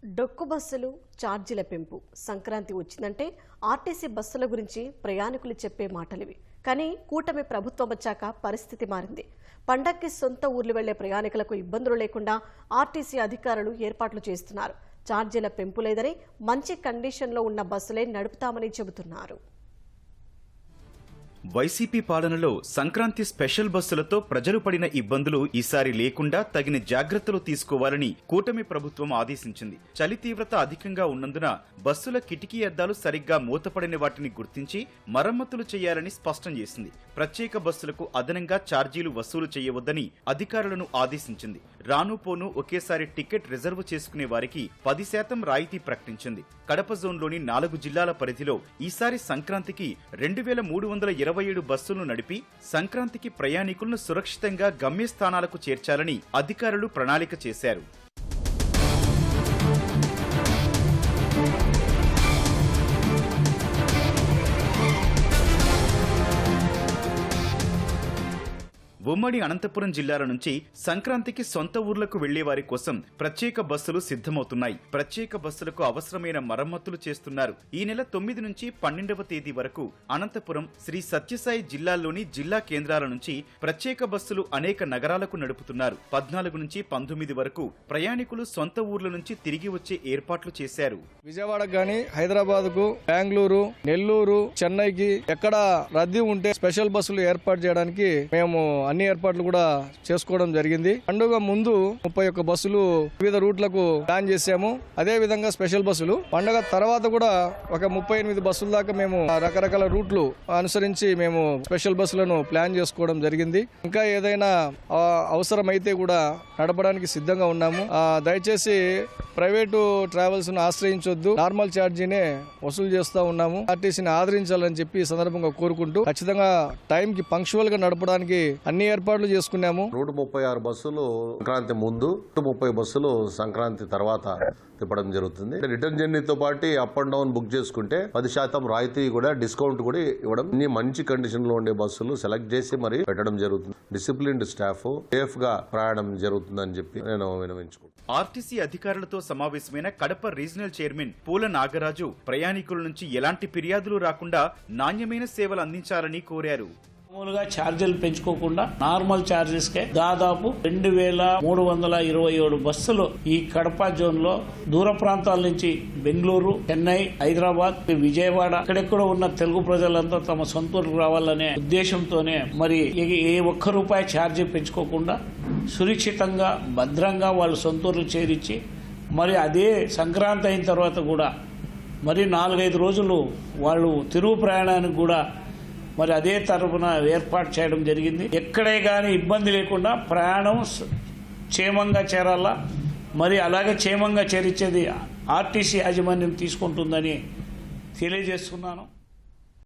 డొక్కు బస్సులు ఛార్జీల పెంపు సంక్రాంతి వచ్చిందంటే ఆర్టీసీ బస్సుల గురించి ప్రయాణికులు చెప్పే మాటలివి. కానీ కూటమి ప్రభుత్వం వచ్చాక పరిస్థితి మారింది. పండక్కి సొంత ఊర్లు వెళ్లే ప్రయాణికులకు ఇబ్బందులు లేకుండా ఆర్టీసీ అధికారులు ఏర్పాట్లు చేస్తున్నారు. ఛార్జీల పెంపు లేదని మంచి కండిషన్లో ఉన్న బస్సులే నడుపుతామని చెబుతున్నారు. వైసీపీ పాలనలో సంక్రాంతి స్పెషల్ బస్సులతో ప్రజలు పడిన ఇబ్బందులు ఈసారి లేకుండా తగిన జాగ్రత్తలు తీసుకోవాలని కూటమి ప్రభుత్వం ఆదేశించింది. చలి తీవ్రత అధికంగా ఉన్నందున బస్సుల కిటికీ అద్దాలు సరిగ్గా మూతపడిన వాటిని గుర్తించి మరమ్మతులు చేయాలని స్పష్టం చేసింది. ప్రత్యేక బస్సులకు అదనంగా ఛార్జీలు వసూలు చేయవద్దని అధికారులను ఆదేశించింది. రాను పోను ఒకేసారి టికెట్ రిజర్వ్ చేసుకునే వారికి 10% రాయితీ ప్రకటించింది. కడప జోన్లోని 4 జిల్లాల పరిధిలో ఈసారి సంక్రాంతికి 2327 బస్సులను నడిపి సంక్రాంతికి ప్రయాణికులను సురక్షితంగా గమ్యస్థానాలకు చేర్చాలని అధికారులు ప్రణాళిక చేశారు. ఉమ్మడి అనంతపురం జిల్లాల నుంచి సంక్రాంతికి సొంత ఊర్లకు వెళ్లే వారి కోసం ప్రత్యేక బస్సులు సిద్ధమవుతున్నాయి. ప్రత్యేక బస్సులకు అవసరమైన మరమ్మతులు చేస్తున్నారు. ఈ నెల 9 నుంచి 12వ తేదీ వరకు అనంతపురం, శ్రీ సత్యసాయి జిల్లాల్లోని జిల్లా కేంద్రాల నుంచి ప్రత్యేక బస్సులు అనేక నగరాలకు నడుపుతున్నారు. 14 నుంచి 19 వరకు ప్రయాణికులు సొంత ఊర్ల నుంచి తిరిగి వచ్చే ఏర్పాట్లు చేశారు. విజయవాడకు గాని, హైదరాబాద్ కు, బెంగళూరు, నెల్లూరు, చెన్నైకి ఎక్కడ రద్దీ ఉంటే స్పెషల్ బస్సులు ఏర్పాటు చేయడానికి మేము అన్ని ఏర్పాట్లు కూడా చేసుకోవడం జరిగింది. పండుగ ముందు 31 బస్సులు వివిధ రూట్లకు ప్లాన్ చేశాము. అదే విధంగా స్పెషల్ బస్సులు పండుగ తర్వాత కూడా ఒక 38 బస్సుల దాకా మేము రకరకాల రూట్లు అనుసరించి మేము స్పెషల్ బస్సులను ప్లాన్ చేసుకోవడం జరిగింది. ఇంకా ఏదైనా అవసరమైతే కూడా నడపడానికి సిద్ధంగా ఉన్నాము. దయచేసి ప్రైవేటు ట్రావెల్స్ ను ఆశ్రయించొద్దు, నార్మల్ ఛార్జీనే వసూలు చేస్తూ ఉన్నాము. ఆర్టీసీని ఆదరించాలని చెప్పి ఈ సందర్భంగా కోరుకుంటూ ఖచ్చితంగా టైంకి పంక్చువల్ గా నడపడానికి అన్ని ఏర్పాట్లు చేసుకున్నాము. 136 బస్సులు సంక్రాంతి ముందు, 130 బస్సులు సంక్రాంతి తర్వాత తిప్పడం జరుగుతుంది. రిటర్న్ జర్నీతో పాటు అప్ అండ్ డౌన్ బుక్ చేసుకుంటే 10% రాయితీ కూడా, డిస్కౌంట్ కూడా ఇవ్వడం. ఇన్ని మంచి కండిషన్ లో ఉండే బస్సులు సెలెక్ట్ చేసి మరి పెట్టడం జరుగుతుంది. డిసిప్లిన్డ్ స్టాఫ్ సేఫ్ గా ప్రయాణం జరుగుతుందని చెప్పి నేను విన్నవించుకుంటున్నాను. ఆర్టీసీ అధికారులతో సమావేశమైన కడప రీజనల్ చైర్మన్ పూల నాగరాజు ప్రయాణికుల నుంచి ఎలాంటి ఫిర్యాదులు రాకుండా నాణ్యమైన సేవలు అందించాలని కోరారు. మామూలుగా ఛార్జీలు పెంచుకోకుండా నార్మల్ ఛార్జెస్ కే దాదాపు 2327 బస్సులు ఈ కడప జోన్ లో దూర ప్రాంతాల నుంచి బెంగళూరు, చెన్నై, హైదరాబాద్, విజయవాడ అక్కడెక్కడ ఉన్న తెలుగు ప్రజలంతా తమ సొంతూరుకు రావాలనే ఉద్దేశంతోనే మరి ఏ ఒక్క రూపాయి ఛార్జీ పెంచుకోకుండా సురక్షితంగా భద్రంగా వాళ్ళు సొంతూరుకు చేర్చి మరి అదే సంక్రాంతి అయిన తర్వాత కూడా మరి 4-5 రోజులు వాళ్ళు తిరుగు ప్రయాణానికి కూడా మరి అదే తరపున ఏర్పాటు చేయడం జరిగింది. ఎక్కడే కానీ ఇబ్బంది లేకుండా ప్రయాణం క్షేమంగా చేరాలా, మరి అలాగే క్షేమంగా చేర్చేది ఆర్టీసీ యాజమాన్యం తీసుకుంటుందని తెలియజేస్తున్నాను.